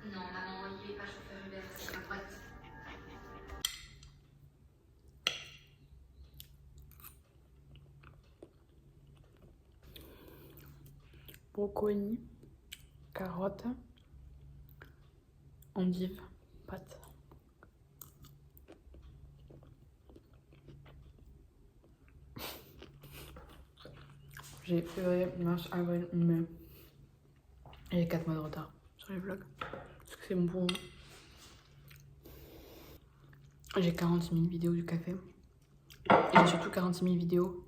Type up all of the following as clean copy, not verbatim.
Non, maman, il est pas chauffeur Uber, c'est ma boîte. Brocoli, carottes, endives, pâtes. J'ai février, mars, avril, mai. Et j'ai 4 mois de retard sur les vlogs. Parce que c'est bon pour vous. J'ai 46 000 vidéos du café. Et j'ai surtout 46 000 vidéos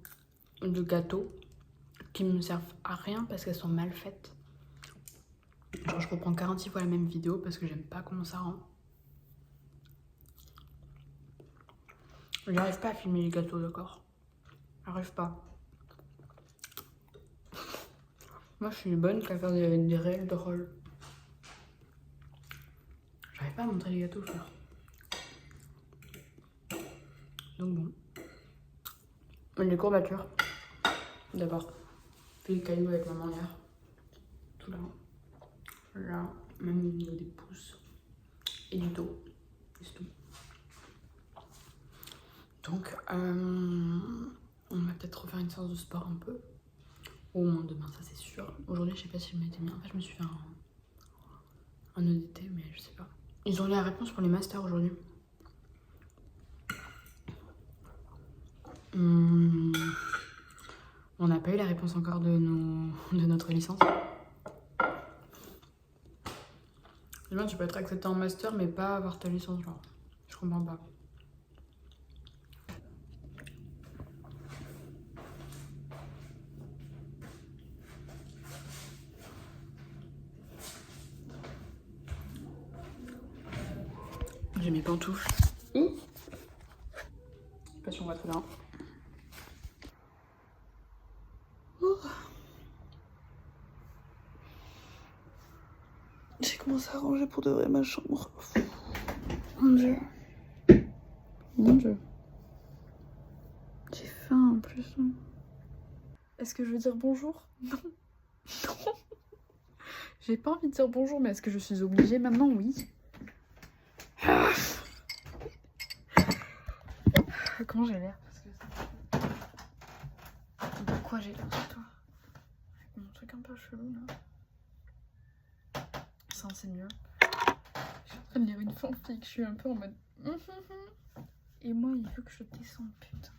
de gâteaux qui me servent à rien parce qu'elles sont mal faites. Genre je reprends 46 fois la même vidéo parce que j'aime pas comment ça rend. J'arrive pas à filmer les gâteaux, d'accord? J'arrive pas. Moi je suis bonne qu'à faire des réels drôles. J'arrive pas à montrer les gâteaux, frère. Donc bon. Les courbatures. D'abord. Puis le caillou avec maman hier. Tout là. Là. Même au niveau des pouces. Et du dos. C'est tout. Donc, on va peut-être refaire une séance de sport un peu. Au moins demain, ça c'est sûr. Aujourd'hui, je sais pas si je m'étais mis. En fait, je me suis fait un EDT, mais je sais pas. Ils ont eu la réponse pour les masters aujourd'hui. On n'a pas eu la réponse encore de notre licence. Demain, tu peux être accepté en master, mais pas avoir ta licence, genre. Je comprends pas. J'ai mes pantoufles. Je sais pas si on voit très bien. J'ai commencé à ranger pour de vrai ma chambre. Mon dieu. Mon dieu. J'ai faim en plus. Est-ce que je veux dire bonjour? Non. Non. J'ai pas envie de dire bonjour, mais est-ce que je suis obligée maintenant? Oui. Ah. Comment j'ai l'air? De quoi j'ai l'air sur toi? Mon truc un peu chelou là. Ça c'est mieux. Je suis en train de lire une fanfic, je suis un peu en mode. Et moi il veut que je descende, putain.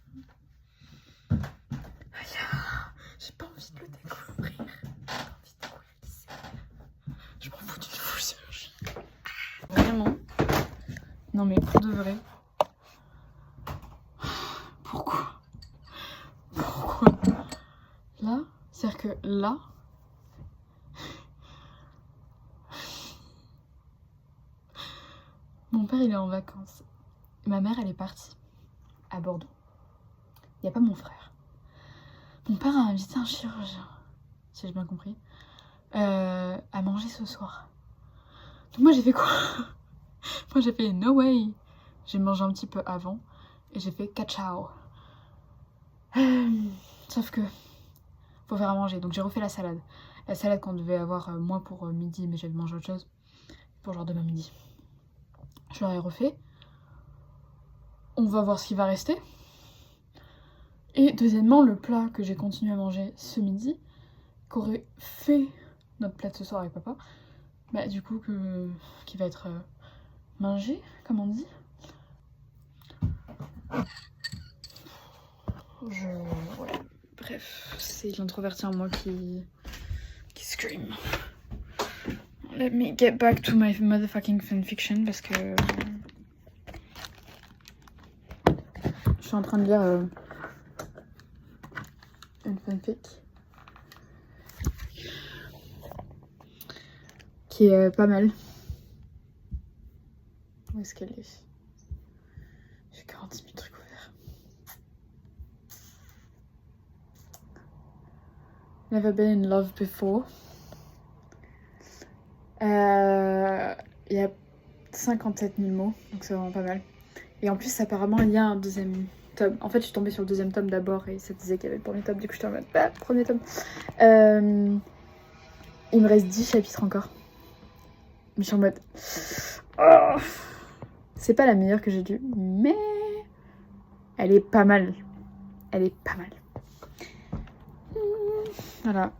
J'ai pas envie de le découvrir. J'ai pas envie de découvrir qui c'est. Je m'en fous d'une fouille. Vraiment? Non mais pour de vrai. Pourquoi? Pourquoi? Là, c'est-à-dire que là. Mon père il est en vacances. Ma mère elle est partie à Bordeaux. Il n'y a pas mon frère. Mon père a invité un chirurgien, si j'ai bien compris, à manger ce soir. Donc moi j'ai fait quoi? Moi j'ai fait no way. J'ai mangé un petit peu avant et j'ai fait cachao. Sauf que faut faire à manger, donc j'ai refait la salade. La salade qu'on devait avoir moi pour midi, mais j'avais mangé autre chose pour genre demain midi. Je leur ai refait. On va voir ce qui va rester. Et deuxièmement, le plat que j'ai continué à manger ce midi, qu'aurait fait notre plat de ce soir avec papa, bah du coup qui va être mangé, comme on dit. Ouais. Bref, c'est l'introverti en moi qui scream. Let me get back to my motherfucking fanfiction parce que je suis en train de lire une fanfic qui est pas mal. Où est-ce qu'elle est? J'ai 46 000 trucs ouverts. Never been in love before. Il y a 57 000 mots, donc c'est vraiment pas mal. Et en plus, apparemment, il y a un deuxième tome. En fait, je suis tombée sur le deuxième tome d'abord et ça disait qu'il y avait le premier tome. Du coup, j'étais en mode, bah, premier tome. Il me reste 10 chapitres encore. je suis en mode... Oh, c'est pas la meilleure que j'ai due, mais elle est pas mal. Elle est pas mal. Voilà.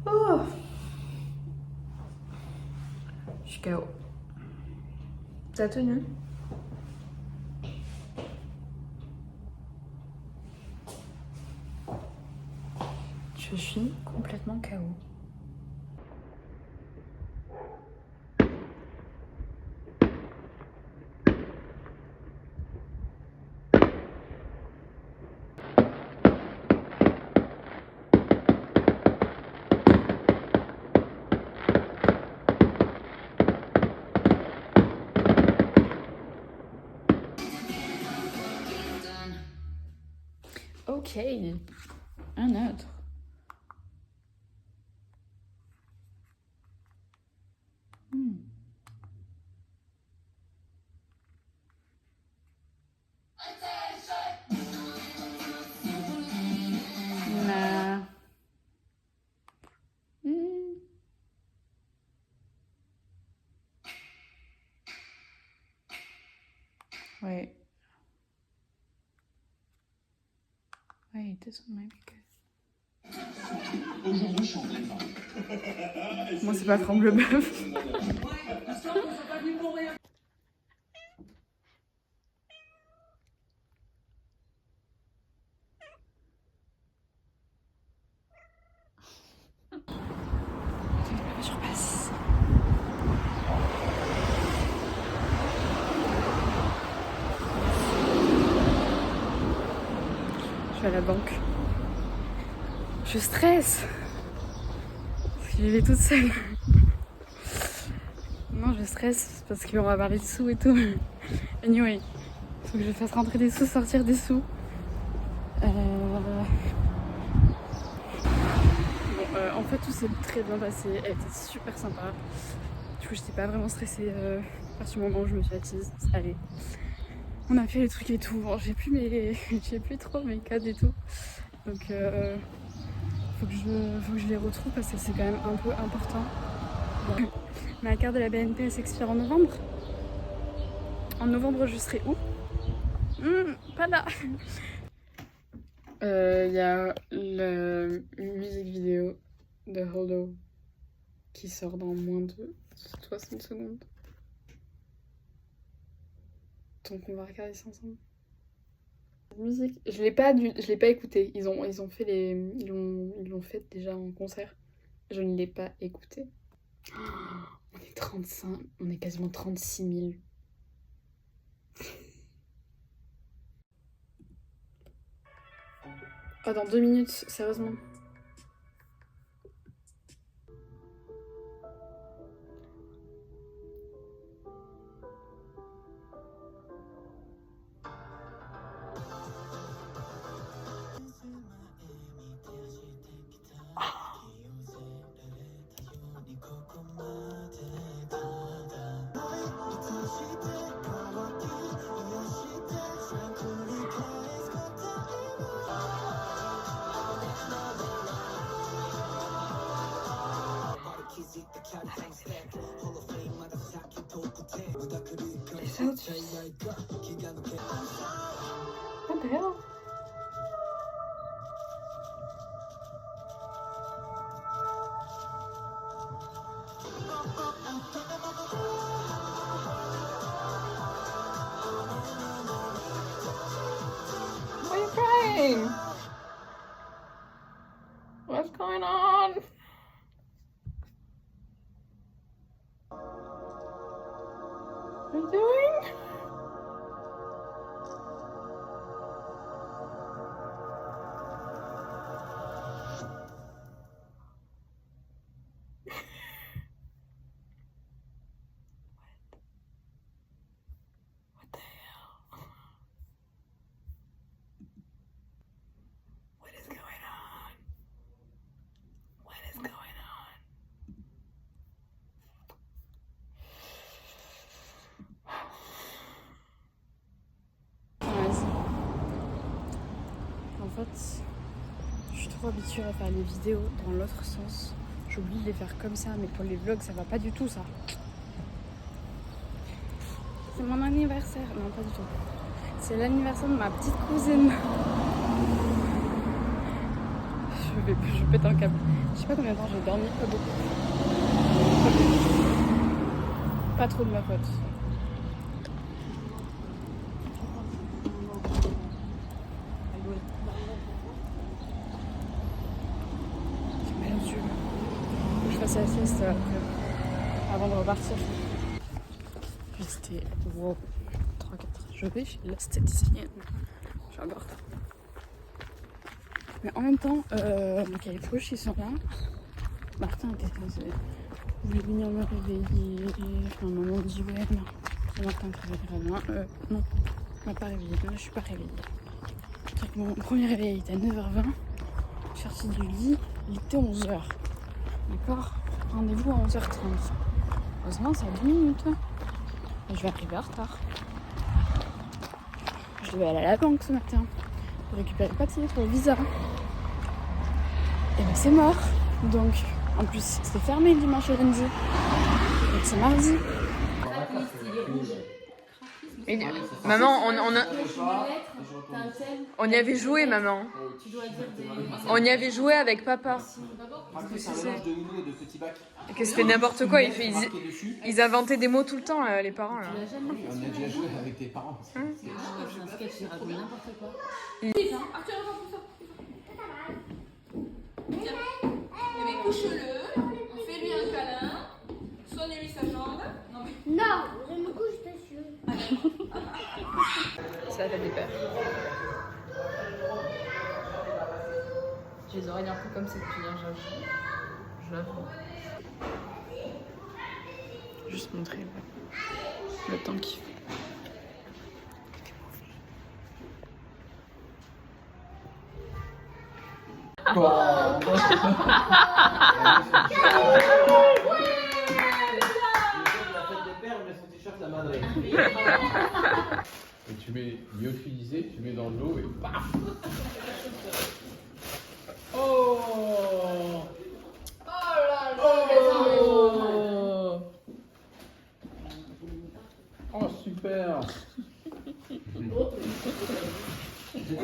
Oh, je suis KO. Ça a tenu? Je suis complètement KO. Ok, un autre. Nah. Wait. Wait, this one might be good. Moi, c'est pas Tremble-Bœuf. Je repasse. Je vais à la banque. Je stresse. Parce que j'y vais toute seule. Non, je stresse parce qu'on va parler de sous et tout. Anyway, faut que je fasse rentrer des sous, sortir des sous. En fait, tout s'est très bien passé. Elle était super sympa. Du coup, j'étais pas vraiment stressée à partir du moment où je me suis assise. Allez. On a fait les trucs et tout. Bon, j'ai plus trop mes codes et tout. Donc, faut que je les retrouve parce que c'est quand même un peu important. Bon. Ma carte de la BNP elle s'expire en novembre. En novembre, je serai où? Pas là. Il y a la musique vidéo de Hollow qui sort dans moins de 60 secondes. Donc on va regarder ça ensemble. Musique, je l'ai pas écouté. Ils l'ont fait déjà en concert. Je ne l'ai pas écouté. Oh, on est 35, on est quasiment 36 000. Oh, dans 2 minutes, sérieusement. What the hell? Why are you crying? What's going on? What are you doing? trop habituée à faire les vidéos dans l'autre sens. J'oublie de les faire comme ça, mais pour les vlogs, ça va pas du tout ça. C'est mon anniversaire. Non, pas du tout. C'est l'anniversaire de ma petite cousine. Je pète un câble. Je sais pas combien de temps j'ai dormi, pas beaucoup. Pas trop de ma faute. J'ai mal aux yeux. Faut que je fasse la sieste avant de repartir. Puis c'était wow, 3-4. Je vais chez l'esthéticienne. Je suis un peu en retard. Mais en même temps, donc il y a les proches qui sont là. Martin voulait venir me réveiller. Enfin, maman me dit ouais, non. C'est Martin qui réveillera. Non, il m'a pas réveillée. Moi, je suis pas réveillée. Donc, mon premier réveil était à 9h20. Je suis sortie du lit, il était 11h. D'accord? Rendez-vous à 11h30. Heureusement, c'est à 10 minutes. Et je vais arriver en retard. Je devais aller à la banque ce matin pour récupérer le papier pour le visa. Et ben c'est mort. Donc, en plus, c'était fermé le dimanche et lundi. Donc c'est mardi. Et, maman, on y avait joué, maman. On y avait joué avec papa. Que c'était n'importe quoi. Ils inventaient des mots tout le temps, les parents. Là. On a déjà joué avec tes parents. C'est un sketch, il raconte n'importe quoi. Mais couche-le, fais-lui un câlin, soigne-lui sa jambe. Non, je me couche dessus. C'est la fête des pères. J'ai les oreilles un peu comme cette fille, hein, j'avoue. Je l'avoue. Juste montrer le temps qu'il fait. Et tu mets lyophilisé, tu mets dans l'eau et paf. Oh. Oh super. Il y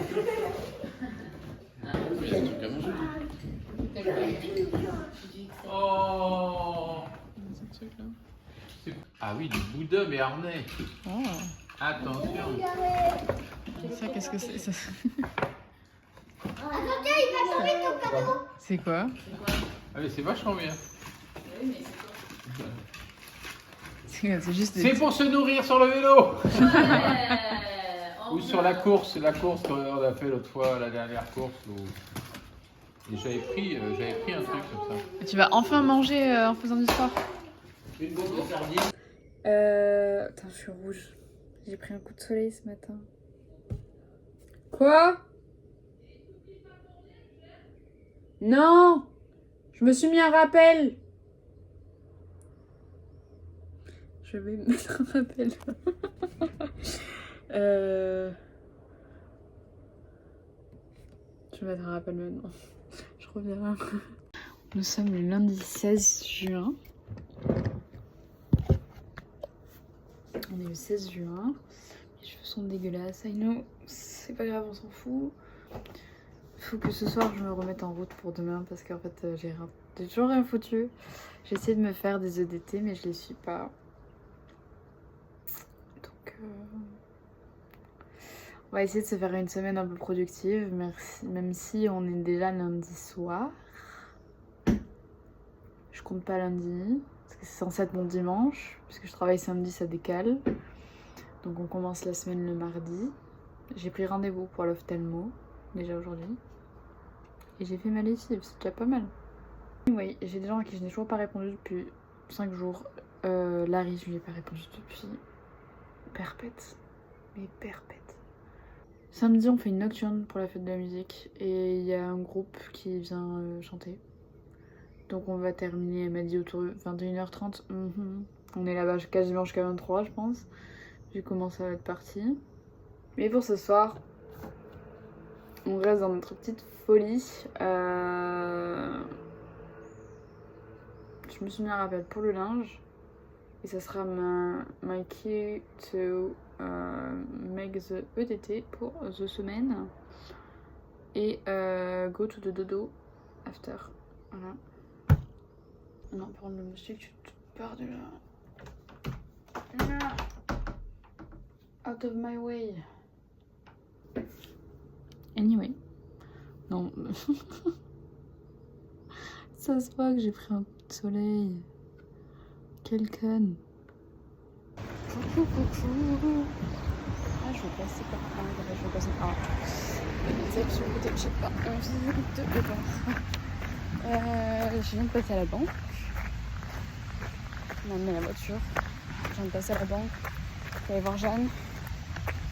a un truc à manger. Oh. Ah oui, du boudin mais harnais. Oh. Attention. Ça, qu'est-ce que c'est ça? Attendez, il va tomber ton cadeau. C'est quoi? Ah mais c'est vachement bien. C'est juste des... C'est pour se nourrir sur le vélo. Ou sur la course qu'on a fait l'autre fois, la dernière course. Et j'avais pris un truc comme ça. Tu vas enfin manger en faisant du sport? Une boîte de sardines. Attends, je suis rouge. J'ai pris un coup de soleil ce matin. Quoi? Non! Je me suis mis un rappel! Je vais me mettre un rappel. Je vais mettre un rappel maintenant. Je reviens. Nous sommes le lundi 16 juin. On est le 16 juin. Les cheveux sont dégueulasses. I know. C'est pas grave, on s'en fout. Faut que ce soir je me remette en route pour demain parce qu'en fait j'ai toujours rien foutu. J'ai essayé de me faire des EDT mais je les suis pas. Donc on va essayer de se faire une semaine un peu productive, même si on est déjà lundi soir. Je compte pas lundi, parce que c'est censé être mon dimanche, puisque je travaille samedi, ça décale. Donc on commence la semaine le mardi. J'ai pris rendez-vous pour l'ophtalmo, déjà aujourd'hui. Et j'ai fait ma lessive, c'est déjà pas mal. Oui, j'ai des gens à qui je n'ai toujours pas répondu depuis 5 jours. Larry, je lui ai pas répondu depuis perpète. Mais perpète. Samedi, on fait une nocturne pour la fête de la musique. Et il y a un groupe qui vient chanter. Donc on va terminer, elle m'a dit autour de 21h30. On est là-bas quasiment jusqu'à 23 je pense. Vu comment ça va être parti. Mais pour ce soir, On reste dans notre petite folie. Je me suis mis un rappel pour le linge. Et ça sera my key to make the ETT pour the semaine. Et go to the dodo after. Voilà. Non, prendre le moustique, tu te pars de là. Là. Out of my way. Anyway. Non. Ça se voit que j'ai pris un coup de soleil. Quelle conne. Coucou, coucou. Ah, je vais passer par là. Je vais passer par là. Peut-être sur le côté, je sais pas. Je viens de passer à la banque. On a amené la voiture. Je viens de passer à la banque. Je vais aller voir Jeanne.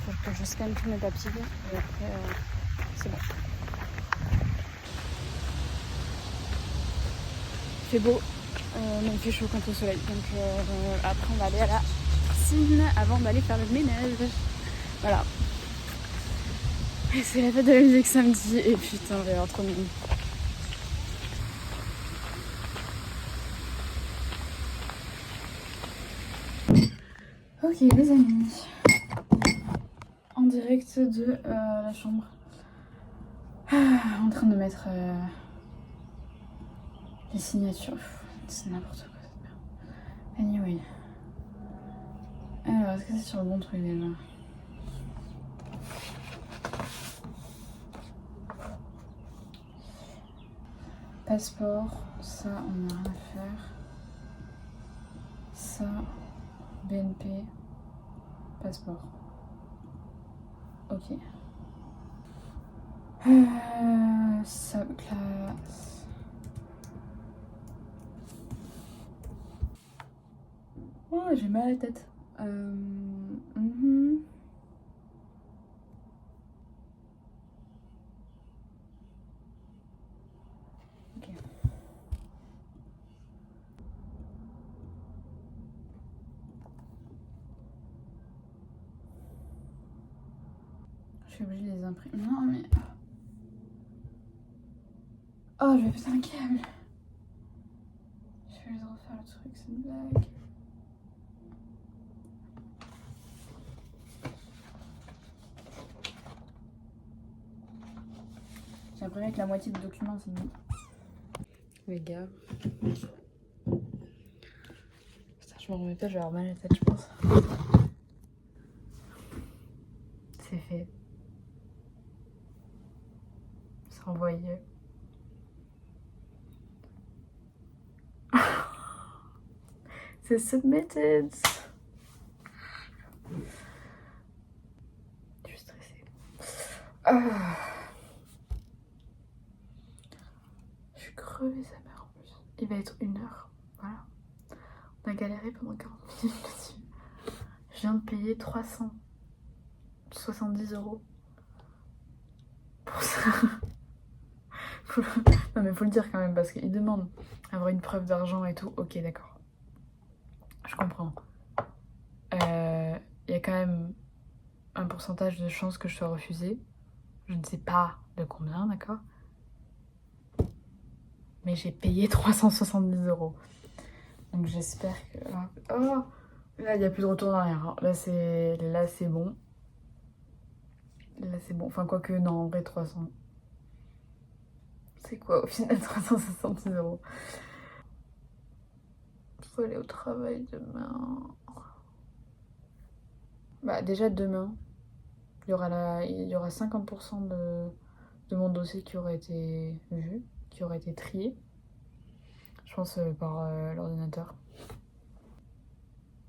Faut que je scanne tous mes papiers. Et après, c'est bon. Il fait beau. Mais il fait chaud quand au soleil. Donc après, on va aller à la piscine avant d'aller faire le ménage. Voilà. Et c'est la fête de la musique samedi. Et putain, il va y avoir trop de monde. Ok les amis, en direct de la chambre, en train de mettre les signatures, c'est n'importe quoi cette merde. Anyway, alors est-ce que c'est sur le bon truc déjà? Passeport, ça on n'a rien à faire, ça... BNP, passeport. Ok. Ça classe. Oh, j'ai mal à la tête. Ok. Je suis obligée de les imprimer. Non mais... Oh, je vais péter un câble. Je vais les refaire le truc, c'est une blague. J'ai imprimé que la moitié du document, c'est bon. Les gars. Putain, je m'en remets pas, je vais avoir mal à la tête, je pense. C'est fait. C'est envoyé. C'est submitted. Je suis stressée. Je suis crevée sa mère en plus. Il va être 1h. Voilà. On a galéré pendant 40 minutes là-dessus. Je viens de payer 370 € pour ça. Non mais faut le dire quand même parce qu'il demande avoir une preuve d'argent et tout. Ok d'accord. Je comprends. Il y a quand même un pourcentage de chances que je sois refusée. Je ne sais pas de combien, d'accord? Mais j'ai payé 370 €. Donc j'espère que... Oh, là il n'y a plus de retour en arrière. Hein. Là c'est bon. Là c'est bon. Enfin quoique non, en vrai 300. C'est quoi au final 370 €? Faut aller au travail demain. Bah déjà demain, il y aura 50% de mon dossier qui aura été vu, qui aura été trié. Je pense par l'ordinateur.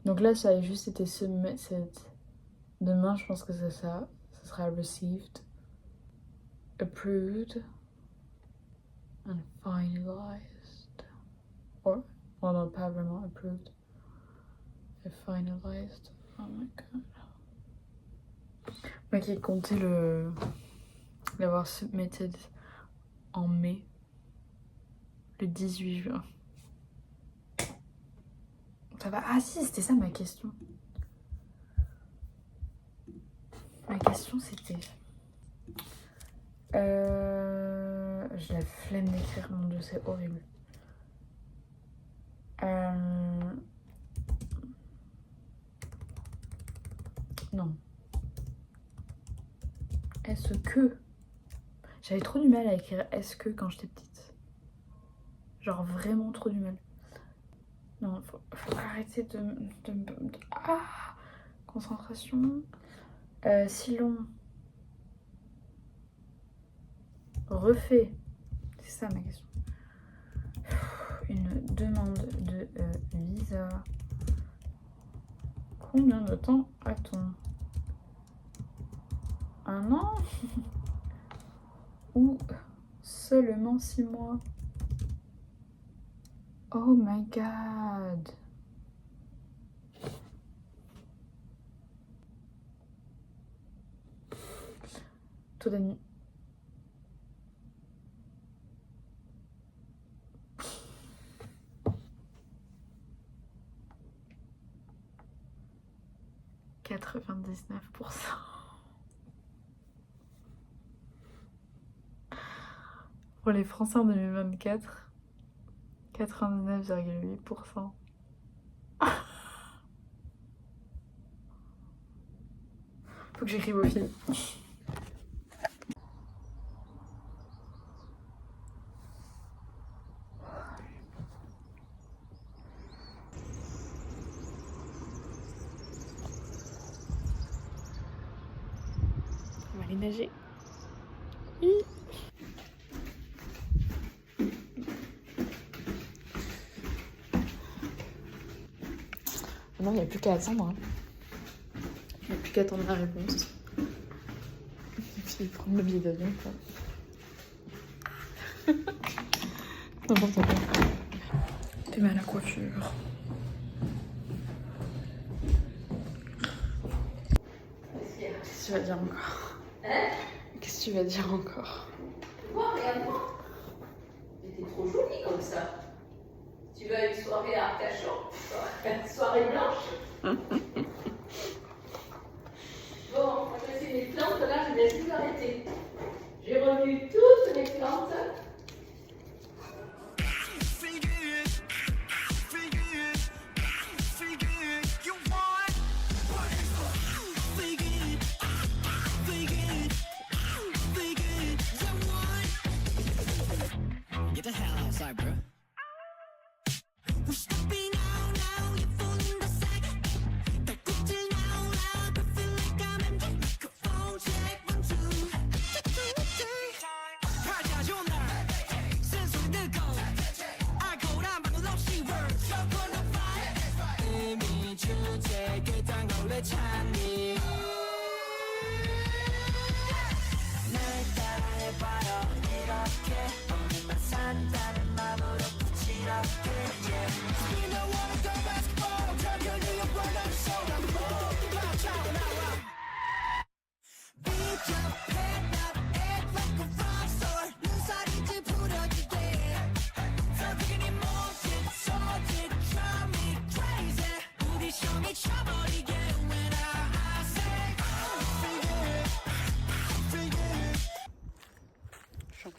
Donc là ça a juste été submitted. Demain je pense que c'est ça. Ça sera received, approved and finalized. Or non, pas vraiment approved. Et finalized. Oh my god. Moi qui ai compté l'avoir submitted en mai, le 18 juin. Ça va. Ah si, c'était ça ma question. Ma question c'était... J'ai la flemme d'écrire, mon dieu, c'est horrible. Non. Est-ce que... J'avais trop du mal à écrire est-ce que quand j'étais petite. Genre vraiment trop du mal. Non, faut arrêter de ah, concentration. Si l'on refait, c'est ça ma question, une demande de visa, combien de temps a-t-on? Un an? Ou seulement 6 mois? Oh my god! Taux d'admis. « 99%. Pour les Français en 2024, 99,8%. Faut que j'écrive aux filles. On va aller nager. Oui. Non, il n'y a plus qu'à attendre. Hein. Il n'y a plus qu'à attendre la réponse. Et puis prendre le billet d'avion, quoi. N'importe quoi. T'es mal à la coiffure. Qu'est-ce que tu vas dire encore? Qu'est-ce que tu vas dire encore? Toi, regarde-moi. T'étais trop jolie comme ça. Tu vas à une soirée à Arcachon, soirée blanche. Bon, on va laisser mes plantes, là, je vais tout arrêter. J'ai revu toutes mes plantes. Get the hell outside, bro.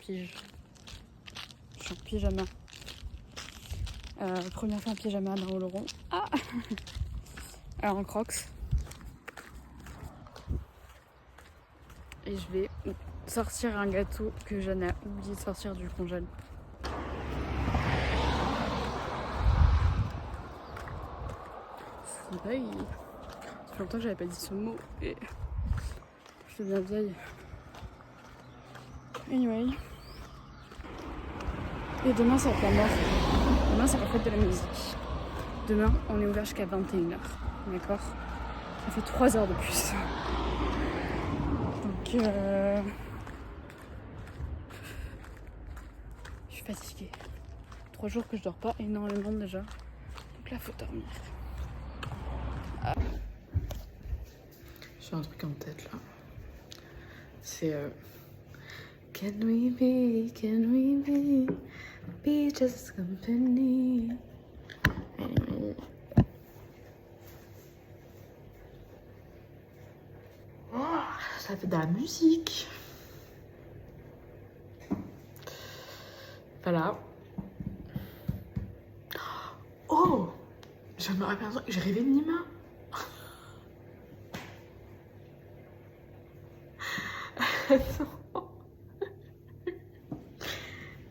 Je suis en pyjama. Première fois en pyjama dans Oloron. Ah alors en crocs. Et je vais sortir un gâteau que Jeanne a oublié de sortir du congèle. Ça fait longtemps que j'avais pas dit ce mot et je suis bien vieille. Anyway. Et demain ça va être la mort. Demain c'est la fête de la musique. Demain on est ouvert jusqu'à 21h. D'accord? Ça fait 3 heures de plus. Donc je suis fatiguée. 3 jours que je dors pas énormément déjà. Donc là faut dormir. Ah. J'ai un truc en tête là. C'est can we be just company? Anyway. Ça fait de la musique. Voilà. Oh, je me rappelle un truc, j'ai rêvé de Nima. Attends.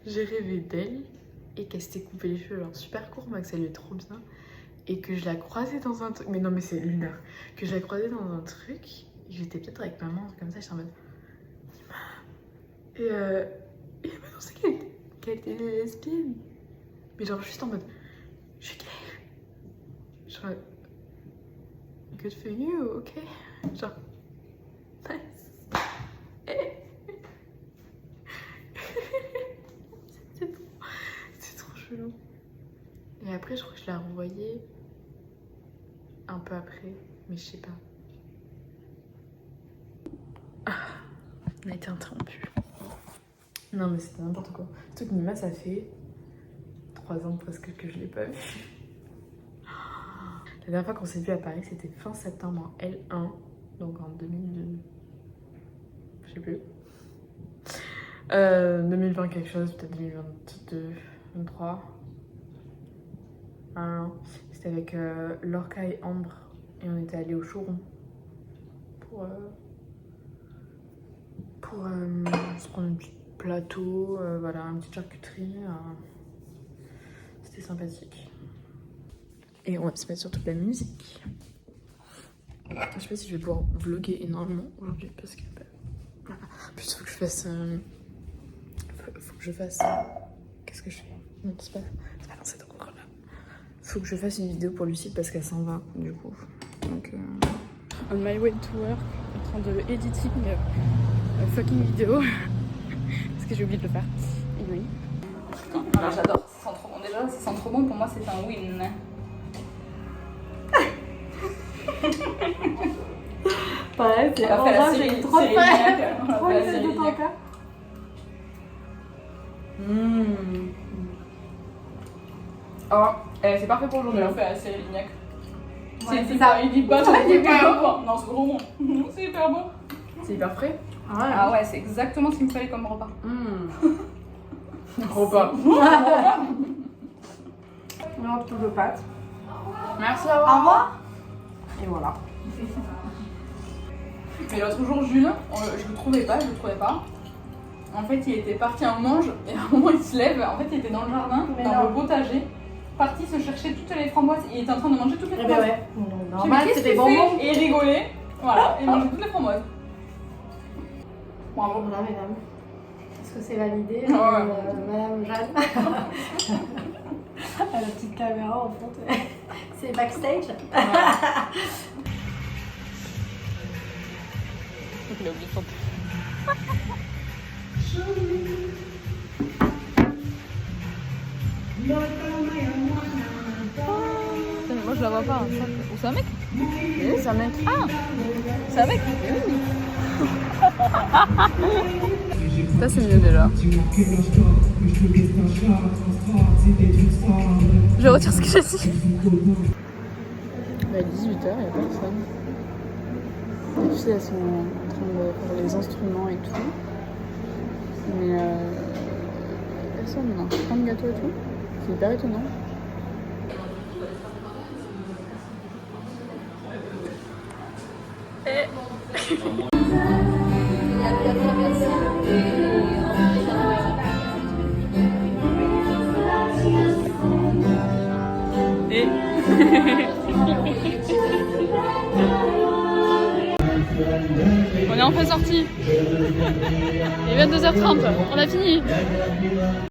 J'ai rêvé d'elle et qu'elle s'était coupé les cheveux genre super courts, mais que ça lui est trop bien. Et que je la croisais dans un truc. Mais non, mais c'est lunaire. Que je la croisais dans un truc. J'étais peut-être avec maman, un truc comme ça, j'étais en mode. Et elle m'a annoncé qu'elle était lesbienne. Mais genre, juste en mode. Je suis gay. Genre. Good for you, ok. Genre. Nice. C'est trop chelou. Et après, je crois que je l'ai renvoyée un peu après, mais je sais pas. On a été interrompu. Non, mais c'était n'importe quoi. Surtout que Nima, ça fait 3 ans presque que je l'ai pas vue. La dernière fois qu'on s'est vu à Paris, c'était fin septembre en L1, donc en 2002. Je sais plus. 2020 quelque chose, peut-être 2022, 2023. C'était avec Lorca et Ambre et on était allés au showroom pour se prendre un petit plateau, voilà, une petite charcuterie. C'était sympathique. Et on va se mettre sur toute la musique. Je sais pas si je vais pouvoir vlogger énormément aujourd'hui parce que voilà. En plus faut que je fasse faut que je fasse qu'est-ce que je fais? Non, c'est pas dans cet endroit là. Faut que je fasse une vidéo pour Lucie parce qu'elle s'en va du coup. Donc on my way to work, en train de editing fucking vidéo parce que j'ai oublié de le faire. Et oui. Alors j'adore, ça sent trop bon. Déjà, ça sent trop bon, pour moi c'est un win. Pareil, c'est On a fait la j'ai série, eu trop de série peine. Lignac, on a Trop fait la de série temps Lignac. Oh, c'est parfait pour On aujourd'hui. a fait la série Lignac. Ouais, C'est ça, il dit pas trop. il est pas bon. Non, c'est gros bon. C'est hyper bon. C'est hyper frais. Ah ouais, c'est exactement ce qu'il me fallait comme repas. Repas. Non, tout de pâtes. Merci, Au revoir. Et voilà. Mais l'autre jour, Jules, je le trouvais pas. En fait, il était parti en mange et à un moment, il se lève. En fait, il était dans le jardin, Mais dans non. le potager, parti se chercher toutes les framboises. Il était en train de manger toutes les Eh framboises. ben ouais. Je dis, mais Normal, qu'est-ce c'était qu'il bonbons. fait Et il rigolait. Voilà, il mangeait toutes les framboises. Bravo. Voilà, mesdames. Est-ce que c'est validé Ouais. Madame Jeanne à la petite caméra en fond. C'est backstage. Il a oublié de chanter. Putain, mais moi je la vois pas. Ou c'est un mec? Oui, c'est un mec. Ah! C'est un mec? Ça c'est mieux déjà. Je retire ce que j'ai dit. Il est 18h, il n'y a personne. Les filles elles sont en train de faire les instruments et tout. Mais personne, non. Plein de gâteaux et tout. C'est hyper étonnant. On est enfin sorti. Il est 22h30, on a fini.